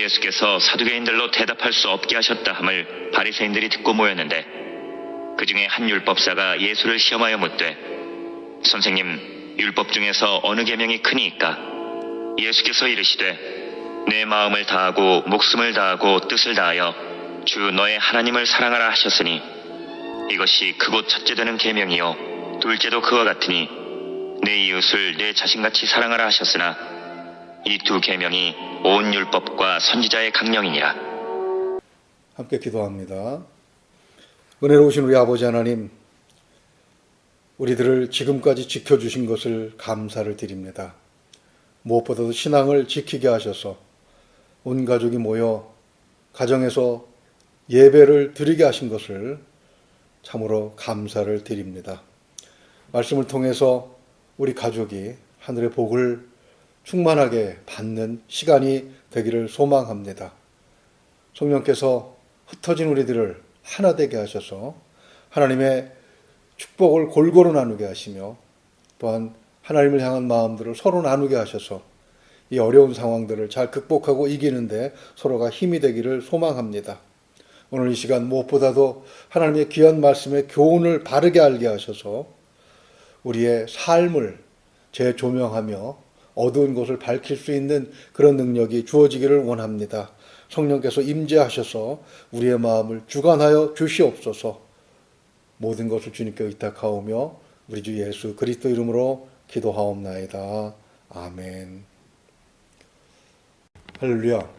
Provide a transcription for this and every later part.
예수께서 사두개인들로 대답할 수 없게 하셨다 함을 바리새인들이 듣고 모였는데 그 중에 한 율법사가 예수를 시험하여 묻되 선생님, 율법 중에서 어느 계명이 크니이까? 예수께서 이르시되 내 마음을 다하고 목숨을 다하고 뜻을 다하여 주 너의 하나님을 사랑하라 하셨으니 이것이 크고 첫째 되는 계명이요 둘째도 그와 같으니 내 이웃을 내 자신같이 사랑하라 하셨으나 이 두 계명이 온 율법과 선지자의 강령이니라. 함께 기도합니다. 은혜로우신 우리 아버지 하나님, 우리들을 지금까지 지켜주신 것을 감사를 드립니다. 무엇보다도 신앙을 지키게 하셔서 온 가족이 모여 가정에서 예배를 드리게 하신 것을 참으로 감사를 드립니다. 말씀을 통해서 우리 가족이 하늘의 복을 충만하게 받는 시간이 되기를 소망합니다. 성령께서 흩어진 우리들을 하나 되게 하셔서 하나님의 축복을 골고루 나누게 하시며 또한 하나님을 향한 마음들을 서로 나누게 하셔서 이 어려운 상황들을 잘 극복하고 이기는데 서로가 힘이 되기를 소망합니다. 오늘 이 시간 무엇보다도 하나님의 귀한 말씀의 교훈을 바르게 알게 하셔서 우리의 삶을 재조명하며 어두운 곳을 밝힐 수 있는 그런 능력이 주어지기를 원합니다. 성령께서 임재하셔서 우리의 마음을 주관하여 주시옵소서. 모든 것을 주님께 의탁하오며 우리 주 예수 그리스도 이름으로 기도하옵나이다. 아멘. 할렐루야.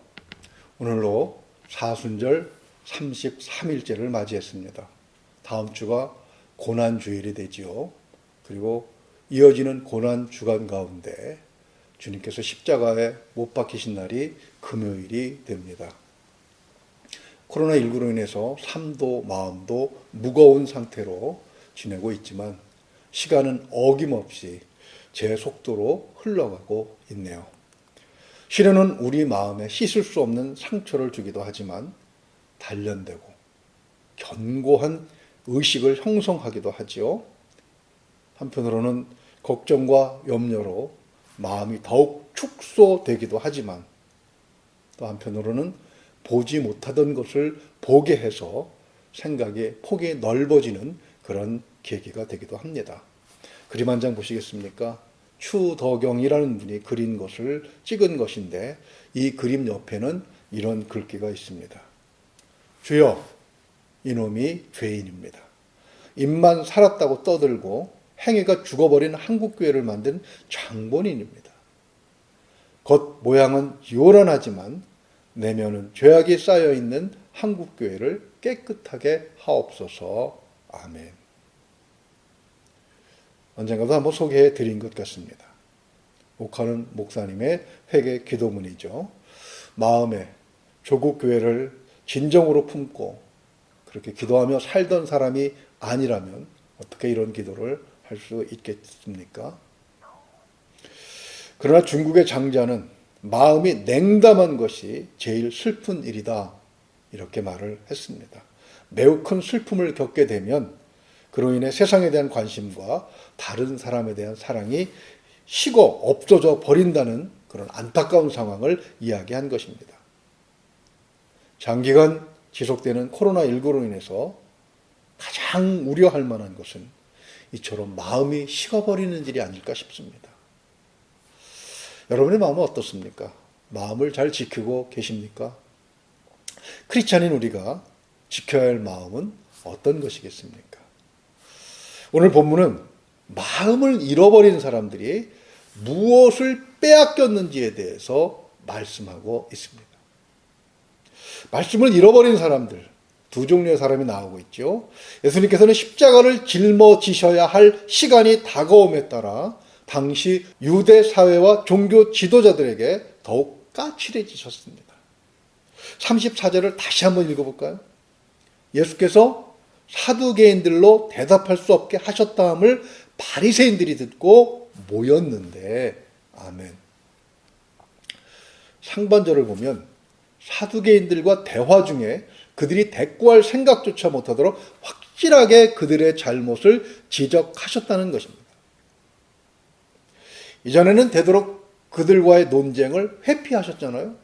오늘로 사순절 33일째를 맞이했습니다. 다음 주가 고난주일이 되지요. 그리고 이어지는 고난주간 가운데 주님께서 십자가에 못 박히신 날이 금요일이 됩니다. 코로나19로 인해서 삶도 마음도 무거운 상태로 지내고 있지만 시간은 어김없이 제 속도로 흘러가고 있네요. 시련은 우리 마음에 씻을 수 없는 상처를 주기도 하지만 단련되고 견고한 의식을 형성하기도 하지요. 한편으로는 걱정과 염려로 마음이 더욱 축소되기도 하지만 또 한편으로는 보지 못하던 것을 보게 해서 생각의 폭이 넓어지는 그런 계기가 되기도 합니다. 그림 한 장 보시겠습니까? 추덕영이라는 분이 그린 것을 찍은 것인데 이 그림 옆에는 이런 글귀가 있습니다. 주여, 이놈이 죄인입니다. 입만 살았다고 떠들고 행위가 죽어버린 한국교회를 만든 장본인입니다. 겉 모양은 요란하지만 내면은 죄악이 쌓여있는 한국교회를 깨끗하게 하옵소서. 아멘. 언젠가도 한번 소개해 드린 것 같습니다. 옥하는 목사님의 회개 기도문이죠. 마음에 조국교회를 진정으로 품고 그렇게 기도하며 살던 사람이 아니라면 어떻게 이런 기도를 할 수 있겠습니까? 그러나 중국의 장자는 마음이 냉담한 것이 제일 슬픈 일이다 이렇게 말을 했습니다. 매우 큰 슬픔을 겪게 되면 그로 인해 세상에 대한 관심과 다른 사람에 대한 사랑이 식어 없어져 버린다는 그런 안타까운 상황을 이야기한 것입니다. 장기간 지속되는 코로나19로 인해서 가장 우려할 만한 것은 이처럼 마음이 식어버리는 일이 아닐까 싶습니다. 여러분의 마음은 어떻습니까? 마음을 잘 지키고 계십니까? 크리스찬인 우리가 지켜야 할 마음은 어떤 것이겠습니까? 오늘 본문은 마음을 잃어버린 사람들이 무엇을 빼앗겼는지에 대해서 말씀하고 있습니다. 말씀을 잃어버린 사람들, 두 종류의 사람이 나오고 있죠. 예수님께서는 십자가를 짊어지셔야 할 시간이 다가옴에 따라 당시 유대 사회와 종교 지도자들에게 더욱 까칠해지셨습니다. 34절을 다시 한번 읽어볼까요? 예수께서 사두개인들로 대답할 수 없게 하셨다함을 바리새인들이 듣고 모였는데, 아멘. 상반절을 보면 사두개인들과 대화 중에 그들이 대꾸할 생각조차 못하도록 확실하게 그들의 잘못을 지적하셨다는 것입니다. 이전에는 되도록 그들과의 논쟁을 회피하셨잖아요.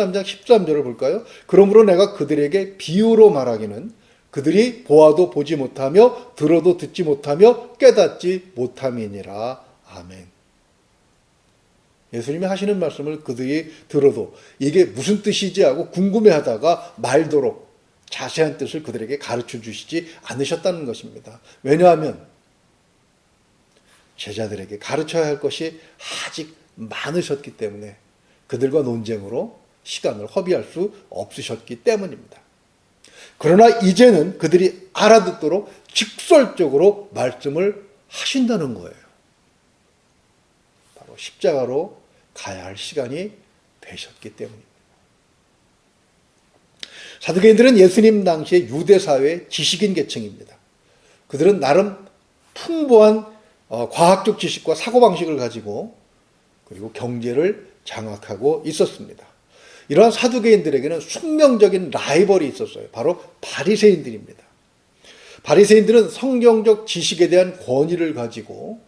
13장 13절을 볼까요? 그러므로 내가 그들에게 비유로 말하기는 그들이 보아도 보지 못하며 들어도 듣지 못하며 깨닫지 못함이니라. 아멘. 예수님이 하시는 말씀을 그들이 들어도 이게 무슨 뜻이지 하고 궁금해하다가 말도록 자세한 뜻을 그들에게 가르쳐 주시지 않으셨다는 것입니다. 왜냐하면 제자들에게 가르쳐야 할 것이 아직 많으셨기 때문에 그들과 논쟁으로 시간을 허비할 수 없으셨기 때문입니다. 그러나 이제는 그들이 알아듣도록 직설적으로 말씀을 하신다는 거예요. 바로 십자가로 가야 할 시간이 되셨기 때문입니다. 사두개인들은 예수님 당시의 유대사회의 지식인 계층입니다. 그들은 나름 풍부한 과학적 지식과 사고방식을 가지고 그리고 경제를 장악하고 있었습니다. 이러한 사두개인들에게는 숙명적인 라이벌이 있었어요. 바로 바리새인들입니다. 바리새인들은 성경적 지식에 대한 권위를 가지고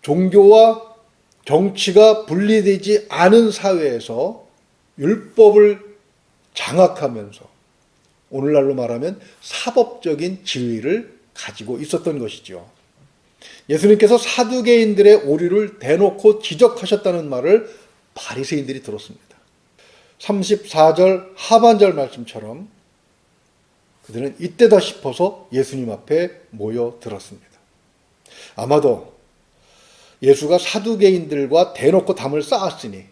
종교와 정치가 분리되지 않은 사회에서 율법을 장악하면서 오늘날로 말하면 사법적인 지위를 가지고 있었던 것이죠. 예수님께서 사두개인들의 오류를 대놓고 지적하셨다는 말을 바리새인들이 들었습니다. 34절 하반절 말씀처럼 그들은 이때다 싶어서 예수님 앞에 모여들었습니다. 아마도 예수가 사두개인들과 대놓고 담을 쌓았으니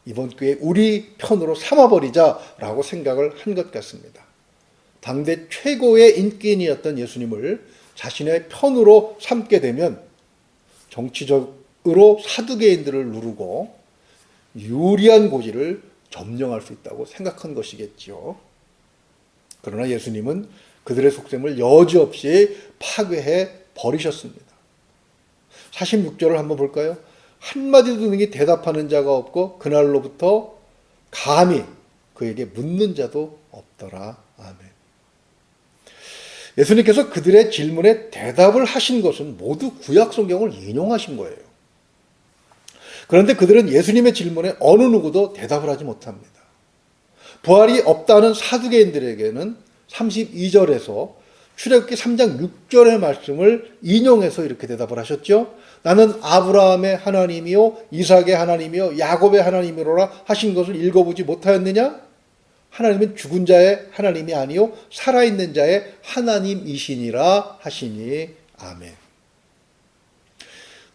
이번 기회에 우리 편으로 삼아버리자라고 생각을 한 것 같습니다. 당대 최고의 인기인이었던 예수님을 자신의 편으로 삼게 되면 정치적으로 사두개인들을 누르고 유리한 고지를 점령할 수 있다고 생각한 것이겠지요. 그러나 예수님은 그들의 속셈을 여지없이 파괴해 버리셨습니다. 46절을 한번 볼까요? 한마디도 능히 대답하는 자가 없고 그날로부터 감히 그에게 묻는 자도 없더라. 아멘. 예수님께서 그들의 질문에 대답을 하신 것은 모두 구약 성경을 인용하신 거예요. 그런데 그들은 예수님의 질문에 어느 누구도 대답을 하지 못합니다. 부활이 없다는 사두개인들에게는 32절에서 출애굽기 3장 6절의 말씀을 인용해서 이렇게 대답을 하셨죠. 나는 아브라함의 하나님이요 이삭의 하나님이요 야곱의 하나님이로라 하신 것을 읽어보지 못하였느냐? 하나님은 죽은 자의 하나님이 아니요 살아있는 자의 하나님이시니라 하시니. 아멘.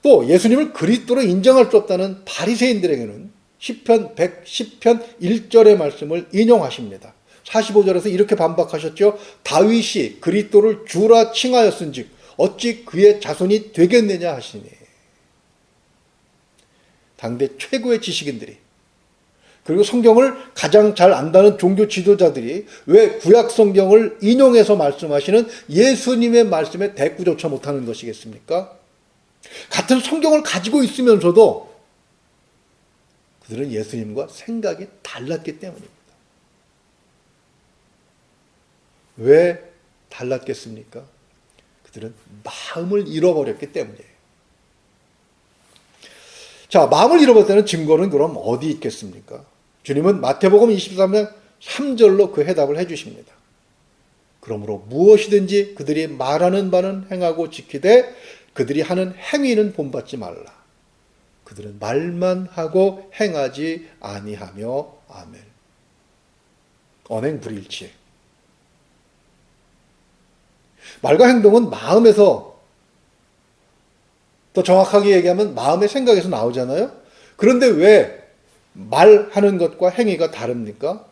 또 예수님을 그리스도로 인정할 수 없다는 바리새인들에게는 시편 110편 1절의 말씀을 인용하십니다. 45절에서 이렇게 반박하셨죠. 다윗이 그리스도를 주라 칭하였은즉 어찌 그의 자손이 되겠느냐 하시니. 당대 최고의 지식인들이 그리고 성경을 가장 잘 안다는 종교 지도자들이 왜 구약 성경을 인용해서 말씀하시는 예수님의 말씀에 대꾸조차 못하는 것이겠습니까? 같은 성경을 가지고 있으면서도 그들은 예수님과 생각이 달랐기 때문입니다. 왜 달랐겠습니까? 그들은 마음을 잃어버렸기 때문이에요. 자, 마음을 잃어버릴 때는 증거는 그럼 어디 있겠습니까? 주님은 마태복음 23장 3절로 그 해답을 해주십니다. 그러므로 무엇이든지 그들이 말하는 바는 행하고 지키되 그들이 하는 행위는 본받지 말라. 그들은 말만 하고 행하지 아니하며. 아멘. 언행불일치. 말과 행동은 마음에서, 더 정확하게 얘기하면 마음의 생각에서 나오잖아요. 그런데 왜 말하는 것과 행위가 다릅니까?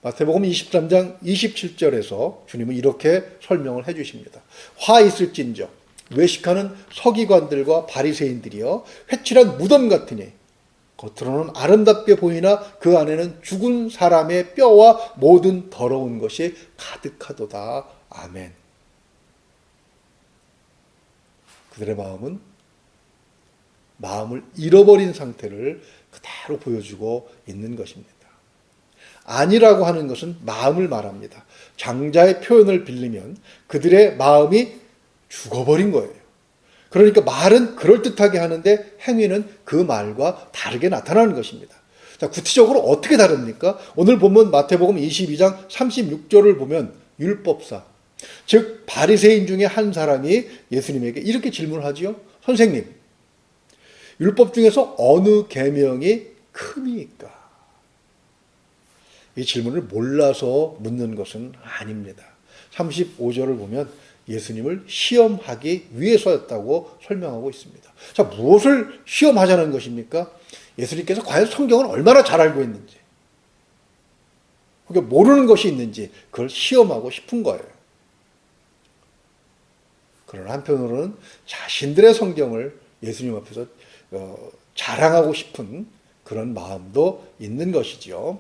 마태복음 23장 27절에서 주님은 이렇게 설명을 해주십니다. 화 있을진저 외식하는 서기관들과 바리새인들이여 회칠한 무덤 같으니 겉으로는 아름답게 보이나 그 안에는 죽은 사람의 뼈와 모든 더러운 것이 가득하도다. 아멘. 그들의 마음은 마음을 잃어버린 상태를 그대로 보여주고 있는 것입니다. 아니라고 하는 것은 마음을 말합니다. 장자의 표현을 빌리면 그들의 마음이 죽어버린 거예요. 그러니까 말은 그럴듯하게 하는데 행위는 그 말과 다르게 나타나는 것입니다. 자, 구체적으로 어떻게 다릅니까? 오늘 본문 마태복음 22장 36절을 보면 율법사, 즉 바리새인 중에 한 사람이 예수님에게 이렇게 질문하지요. 선생님, 율법 중에서 어느 계명이 큼이니까? 이 질문을 몰라서 묻는 것은 아닙니다. 35절을 보면 예수님을 시험하기 위해서였다고 설명하고 있습니다. 자, 무엇을 시험하자는 것입니까? 예수님께서 과연 성경을 얼마나 잘 알고 있는지, 그게 모르는 것이 있는지 그걸 시험하고 싶은 거예요. 그러나 한편으로는 자신들의 성경을 예수님 앞에서 자랑하고 싶은 그런 마음도 있는 것이지요.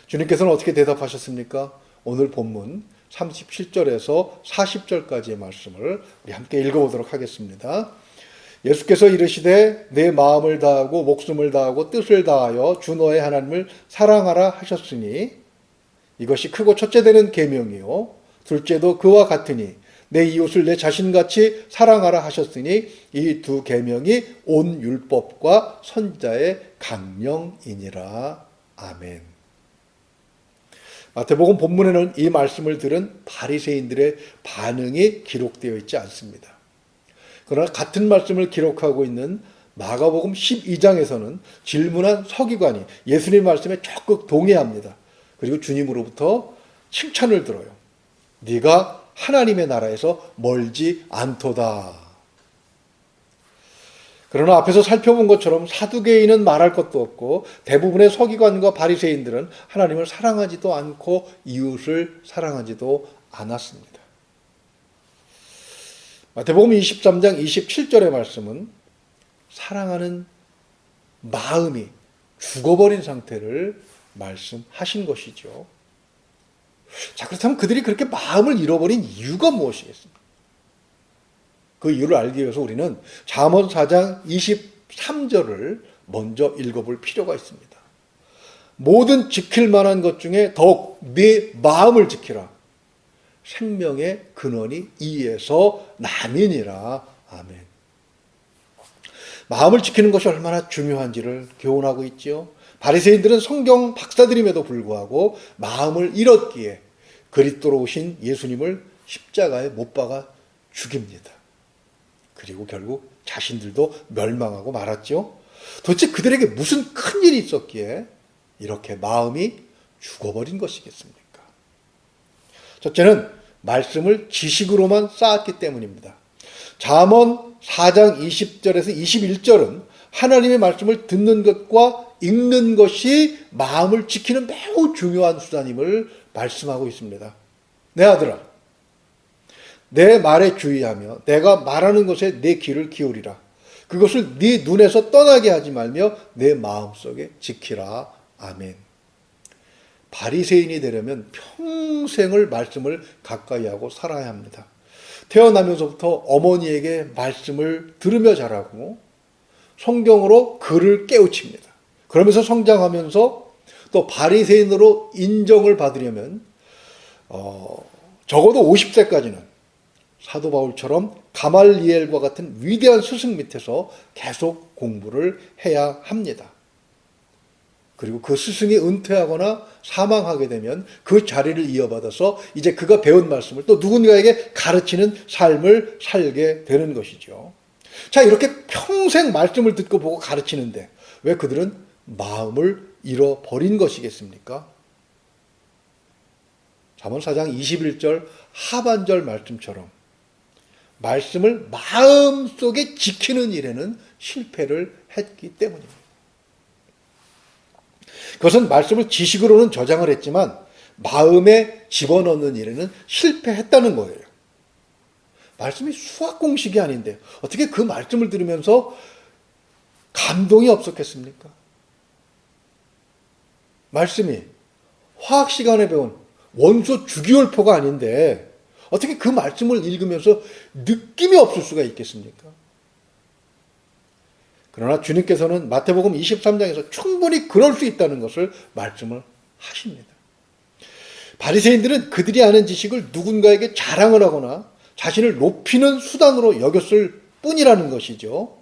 주님께서는 어떻게 대답하셨습니까? 오늘 본문 37절에서 40절까지의 말씀을 우리 함께 읽어보도록 하겠습니다. 예수께서 이르시되 내 마음을 다하고 목숨을 다하고 뜻을 다하여 주 너의 하나님을 사랑하라 하셨으니 이것이 크고 첫째 되는 계명이요 둘째도 그와 같으니 내 이웃을 내 자신같이 사랑하라 하셨으니 이 두 계명이 온 율법과 선지자의 강령이니라. 아멘. 마태복음 본문에는 이 말씀을 들은 바리새인들의 반응이 기록되어 있지 않습니다. 그러나 같은 말씀을 기록하고 있는 마가복음 12장에서는 질문한 서기관이 예수님 말씀에 적극 동의합니다. 그리고 주님으로부터 칭찬을 들어요. 네가 하나님의 나라에서 멀지 않도다. 그러나 앞에서 살펴본 것처럼 사두개인은 말할 것도 없고 대부분의 서기관과 바리새인들은 하나님을 사랑하지도 않고 이웃을 사랑하지도 않았습니다. 마태복음 23장 27절의 말씀은 사랑하는 마음이 죽어버린 상태를 말씀하신 것이죠. 자, 그렇다면 그들이 그렇게 마음을 잃어버린 이유가 무엇이겠습니까? 그 이유를 알기 위해서 우리는 잠언 4장 23절을 먼저 읽어볼 필요가 있습니다. 모든 지킬 만한 것 중에 더욱 네 마음을 지키라. 생명의 근원이 이에서 남이니라. 아멘. 마음을 지키는 것이 얼마나 중요한지를 교훈하고 있지요. 바리새인들은 성경 박사들임에도 불구하고 마음을 잃었기에 그리스도로 오신 예수님을 십자가에 못 박아 죽입니다. 그리고 결국 자신들도 멸망하고 말았죠. 도대체 그들에게 무슨 큰일이 있었기에 이렇게 마음이 죽어버린 것이겠습니까? 첫째는 말씀을 지식으로만 쌓았기 때문입니다. 잠언 4장 20절에서 21절은 하나님의 말씀을 듣는 것과 읽는 것이 마음을 지키는 매우 중요한 수단임을 말씀하고 있습니다. 내 아들아, 내 말에 주의하며 내가 말하는 것에 내 귀를 기울이라. 그것을 네 눈에서 떠나게 하지 말며 내 마음속에 지키라. 아멘. 바리새인이 되려면 평생을 말씀을 가까이 하고 살아야 합니다. 태어나면서부터 어머니에게 말씀을 들으며 자라고 성경으로 글을 깨우칩니다. 그러면서 성장하면서 또 바리새인으로 인정을 받으려면 적어도 50세까지는 사도 바울처럼 가말리엘과 같은 위대한 스승 밑에서 계속 공부를 해야 합니다. 그리고 그 스승이 은퇴하거나 사망하게 되면 그 자리를 이어받아서 이제 그가 배운 말씀을 또 누군가에게 가르치는 삶을 살게 되는 것이죠. 자, 이렇게 평생 말씀을 듣고 보고 가르치는데 왜 그들은 마음을 잃어버린 것이겠습니까? 잠언 4장 21절 하반절 말씀처럼 말씀을 마음속에 지키는 일에는 실패를 했기 때문입니다. 그것은 말씀을 지식으로는 저장을 했지만 마음에 집어넣는 일에는 실패했다는 거예요. 말씀이 수학 공식이 아닌데 어떻게 그 말씀을 들으면서 감동이 없었겠습니까? 말씀이 화학 시간에 배운 원소 주기율표가 아닌데 어떻게 그 말씀을 읽으면서 느낌이 없을 수가 있겠습니까? 그러나 주님께서는 마태복음 23장에서 충분히 그럴 수 있다는 것을 말씀을 하십니다. 바리새인들은 그들이 아는 지식을 누군가에게 자랑을 하거나 자신을 높이는 수단으로 여겼을 뿐이라는 것이죠.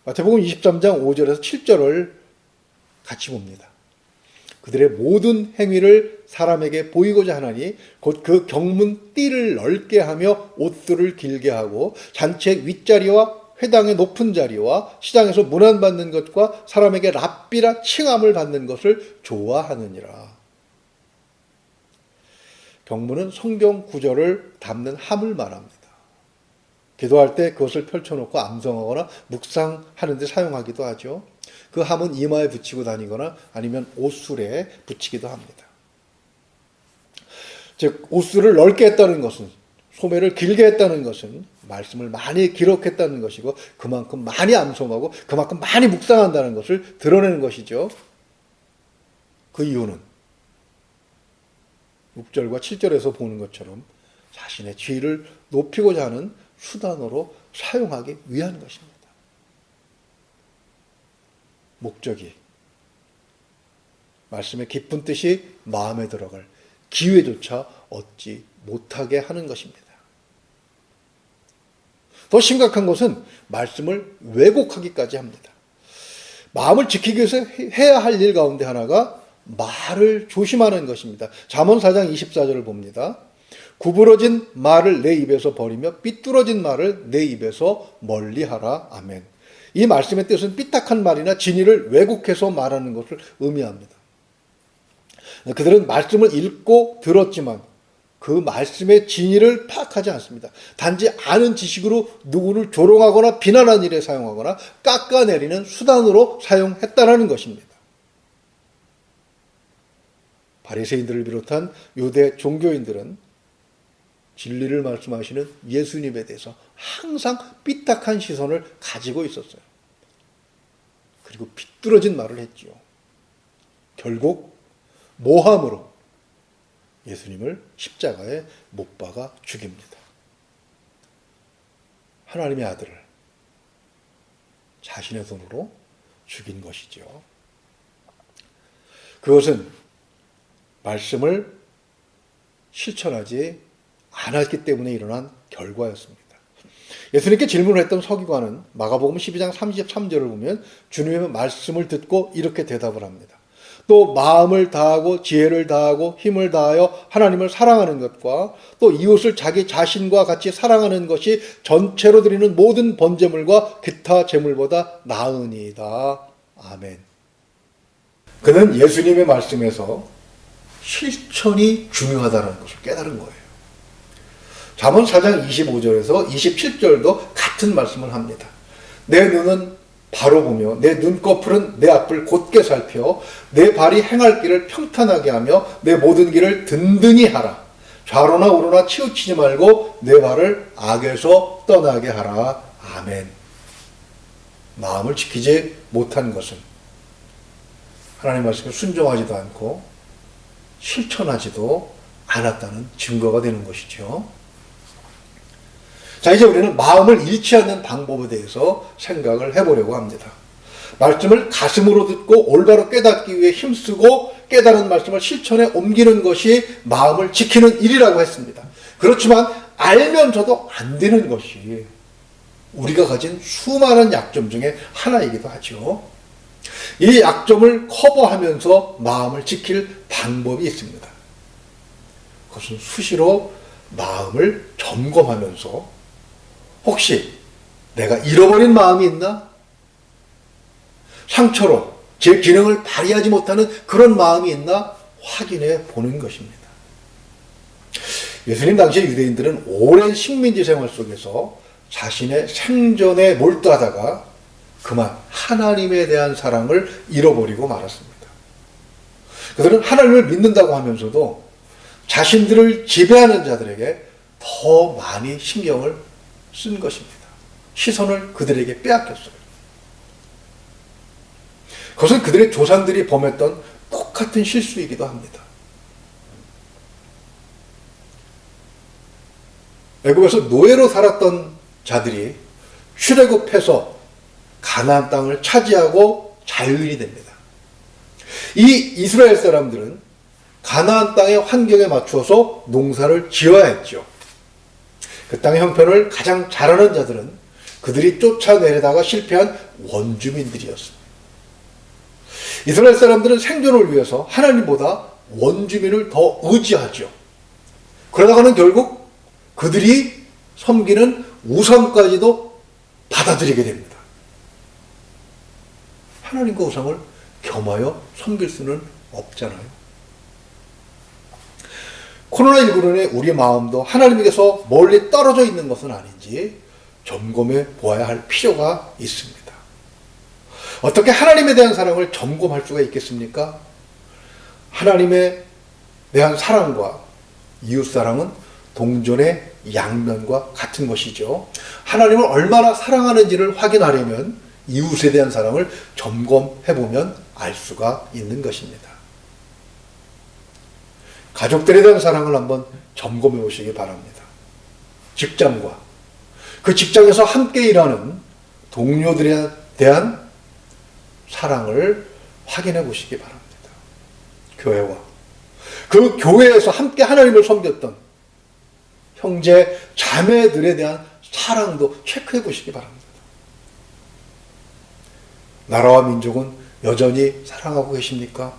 마태복음 23장 5절에서 7절을 같이 봅니다. 그들의 모든 행위를 사람에게 보이고자 하나니 곧 그 경문 띠를 넓게 하며 옷들을 길게 하고 잔치 윗자리와 회당의 높은 자리와 시장에서 문안받는 것과 사람에게 랍비라 칭함을 받는 것을 좋아하느니라. 경문은 성경 구절을 담는 함을 말합니다. 기도할 때 그것을 펼쳐놓고 암송하거나 묵상하는 데 사용하기도 하죠. 그 함은 이마에 붙이고 다니거나 아니면 옷술에 붙이기도 합니다. 즉 옷술을 넓게 했다는 것은, 소매를 길게 했다는 것은 말씀을 많이 기록했다는 것이고 그만큼 많이 암송하고 그만큼 많이 묵상한다는 것을 드러내는 것이죠. 그 이유는 6절과 7절에서 보는 것처럼 자신의 지위를 높이고자 하는 수단으로 사용하기 위한 것입니다. 목적이 말씀의 깊은 뜻이 마음에 들어갈 기회조차 얻지 못하게 하는 것입니다. 더 심각한 것은 말씀을 왜곡하기까지 합니다. 마음을 지키기 위해서 해야 할 일 가운데 하나가 말을 조심하는 것입니다. 잠언 4장 24절을 봅니다. 구부러진 말을 내 입에서 버리며 삐뚤어진 말을 내 입에서 멀리하라. 아멘. 이 말씀의 뜻은 삐딱한 말이나 진리를 왜곡해서 말하는 것을 의미합니다. 그들은 말씀을 읽고 들었지만 그 말씀의 진리를 파악하지 않습니다. 단지 아는 지식으로 누구를 조롱하거나 비난하는 일에 사용하거나 깎아내리는 수단으로 사용했다는 것입니다. 바리새인들을 비롯한 유대 종교인들은 진리를 말씀하시는 예수님에 대해서 항상 삐딱한 시선을 가지고 있었어요. 그리고 비뚤어진 말을 했지요. 결국 모함으로 예수님을 십자가에 못 박아 죽입니다. 하나님의 아들을 자신의 손으로 죽인 것이죠. 그것은 말씀을 실천하지 않았기 때문에 일어난 결과였습니다. 예수님께 질문을 했던 서기관은 마가복음 12장 33절을 보면 주님의 말씀을 듣고 이렇게 대답을 합니다. 또 마음을 다하고 지혜를 다하고 힘을 다하여 하나님을 사랑하는 것과 또 이웃을 자기 자신과 같이 사랑하는 것이 전체로 드리는 모든 번제물과 기타 제물보다 나으니이다. 아멘. 그는 예수님의 말씀에서 실천이 중요하다는 것을 깨달은 거예요. 잠언 4장 25절에서 27절도 같은 말씀을 합니다. 내 눈은 바로 보며 내 눈꺼풀은 내 앞을 곧게 살펴 내 발이 행할 길을 평탄하게 하며 내 모든 길을 든든히 하라. 좌로나 우로나 치우치지 말고 내 발을 악에서 떠나게 하라. 아멘. 마음을 지키지 못한 것은 하나님 말씀에 순종하지도 않고 실천하지도 않았다는 증거가 되는 것이죠. 자, 이제 우리는 마음을 잃지 않는 방법에 대해서 생각을 해보려고 합니다. 말씀을 가슴으로 듣고 올바로 깨닫기 위해 힘쓰고 깨달은 말씀을 실천에 옮기는 것이 마음을 지키는 일이라고 했습니다. 그렇지만 알면서도 안 되는 것이 우리가 가진 수많은 약점 중에 하나이기도 하죠. 이 약점을 커버하면서 마음을 지킬 방법이 있습니다. 그것은 수시로 마음을 점검하면서 혹시 내가 잃어버린 마음이 있나? 상처로 제 기능을 발휘하지 못하는 그런 마음이 있나? 확인해 보는 것입니다. 예수님 당시의 유대인들은 오랜 식민지 생활 속에서 자신의 생존에 몰두하다가 그만 하나님에 대한 사랑을 잃어버리고 말았습니다. 그들은 하나님을 믿는다고 하면서도 자신들을 지배하는 자들에게 더 많이 신경을 쓴 것입니다. 시선을 그들에게 빼앗겼어요. 그것은 그들의 조상들이 범했던 똑같은 실수이기도 합니다. 애굽에서 노예로 살았던 자들이 출애굽해서 가나안 땅을 차지하고 자유인이 됩니다. 이 이스라엘 사람들은 가나안 땅의 환경에 맞추어서 농사를 지어야 했죠. 그 땅의 형편을 가장 잘하는 자들은 그들이 쫓아내려다가 실패한 원주민들이었습니다. 이스라엘 사람들은 생존을 위해서 하나님보다 원주민을 더 의지하죠. 그러다가는 결국 그들이 섬기는 우상까지도 받아들이게 됩니다. 하나님과 우상을 겸하여 섬길 수는 없잖아요. 코로나19로 인해 우리의 마음도 하나님께서 멀리 떨어져 있는 것은 아닌지 점검해 보아야 할 필요가 있습니다. 어떻게 하나님에 대한 사랑을 점검할 수가 있겠습니까? 하나님에 대한 사랑과 이웃사랑은 동전의 양면과 같은 것이죠. 하나님을 얼마나 사랑하는지를 확인하려면 이웃에 대한 사랑을 점검해보면 알 수가 있는 것입니다. 가족들에 대한 사랑을 한번 점검해 보시기 바랍니다. 직장과 그 직장에서 함께 일하는 동료들에 대한 사랑을 확인해 보시기 바랍니다. 교회와 그 교회에서 함께 하나님을 섬겼던 형제, 자매들에 대한 사랑도 체크해 보시기 바랍니다. 나라와 민족은 여전히 사랑하고 계십니까?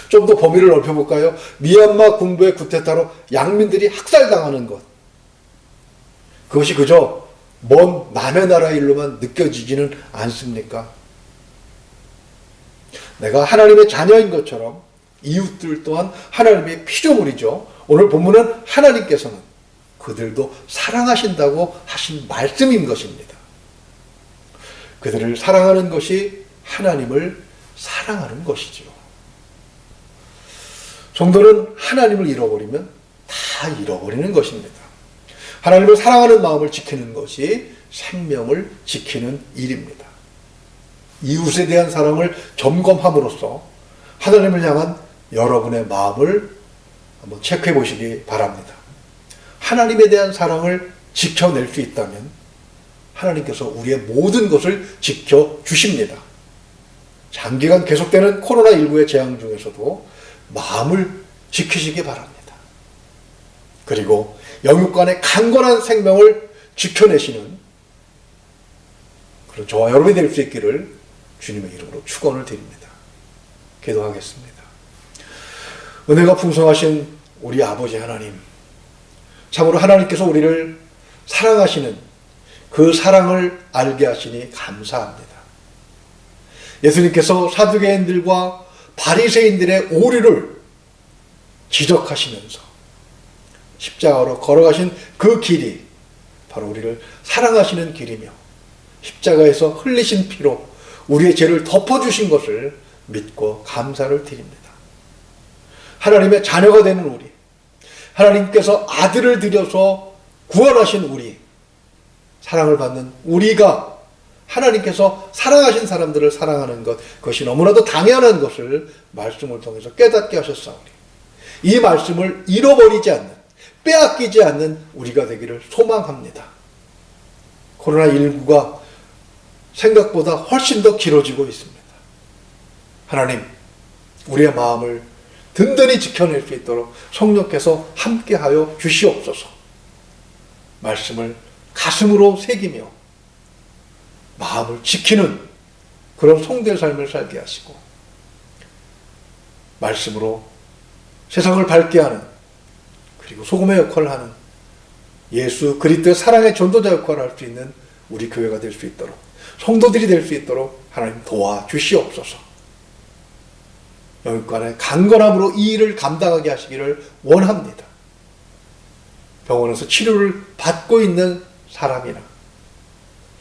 좀 더 범위를 넓혀볼까요? 미얀마 군부의 쿠데타로 양민들이 학살당하는 것. 그것이 그저 먼 남의 나라 일로만 느껴지지는 않습니까? 내가 하나님의 자녀인 것처럼 이웃들 또한 하나님의 피조물이죠. 오늘 본문은 하나님께서는 그들도 사랑하신다고 하신 말씀인 것입니다. 그들을 사랑하는 것이 하나님을 사랑하는 것이죠. 성도는 하나님을 잃어버리면 다 잃어버리는 것입니다. 하나님을 사랑하는 마음을 지키는 것이 생명을 지키는 일입니다. 이웃에 대한 사랑을 점검함으로써 하나님을 향한 여러분의 마음을 한번 체크해 보시기 바랍니다. 하나님에 대한 사랑을 지켜낼 수 있다면 하나님께서 우리의 모든 것을 지켜주십니다. 장기간 계속되는 코로나19의 재앙 중에서도 마음을 지키시기 바랍니다. 그리고 영육간의 강건한 생명을 지켜내시는 그런 저와 여러분이 될 수 있기를 주님의 이름으로 축원을 드립니다. 기도하겠습니다. 은혜가 풍성하신 우리 아버지 하나님, 참으로 하나님께서 우리를 사랑하시는 그 사랑을 알게 하시니 감사합니다. 예수님께서 사두개인들과 바리새인들의 오류를 지적하시면서 십자가로 걸어가신 그 길이 바로 우리를 사랑하시는 길이며 십자가에서 흘리신 피로 우리의 죄를 덮어주신 것을 믿고 감사를 드립니다. 하나님의 자녀가 되는 우리, 하나님께서 아들을 들여서 구원하신 우리, 사랑을 받는 우리가 하나님께서 사랑하신 사람들을 사랑하는 것, 그것이 너무나도 당연한 것을 말씀을 통해서 깨닫게 하셨사오니 이 말씀을 잃어버리지 않는, 빼앗기지 않는 우리가 되기를 소망합니다. 코로나19가 생각보다 훨씬 더 길어지고 있습니다. 하나님, 우리의 마음을 든든히 지켜낼 수 있도록 성령께서 함께하여 주시옵소서. 말씀을 가슴으로 새기며 마음을 지키는 그런 성도의 삶을 살게 하시고 말씀으로 세상을 밝게 하는 그리고 소금의 역할을 하는 예수 그리스도의 사랑의 전도자 역할을 할 수 있는 우리 교회가 될 수 있도록 성도들이 될 수 있도록 하나님 도와주시옵소서. 영육간의 강건함으로 이 일을 감당하게 하시기를 원합니다. 병원에서 치료를 받고 있는 사람이나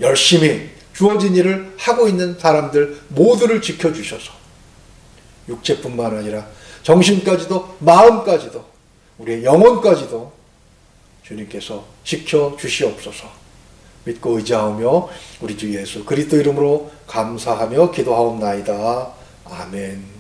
열심히 주어진 일을 하고 있는 사람들 모두를 지켜주셔서 육체뿐만 아니라 정신까지도 마음까지도 우리의 영혼까지도 주님께서 지켜주시옵소서. 믿고 의지하며 우리 주 예수 그리스도 이름으로 감사하며 기도하옵나이다. 아멘.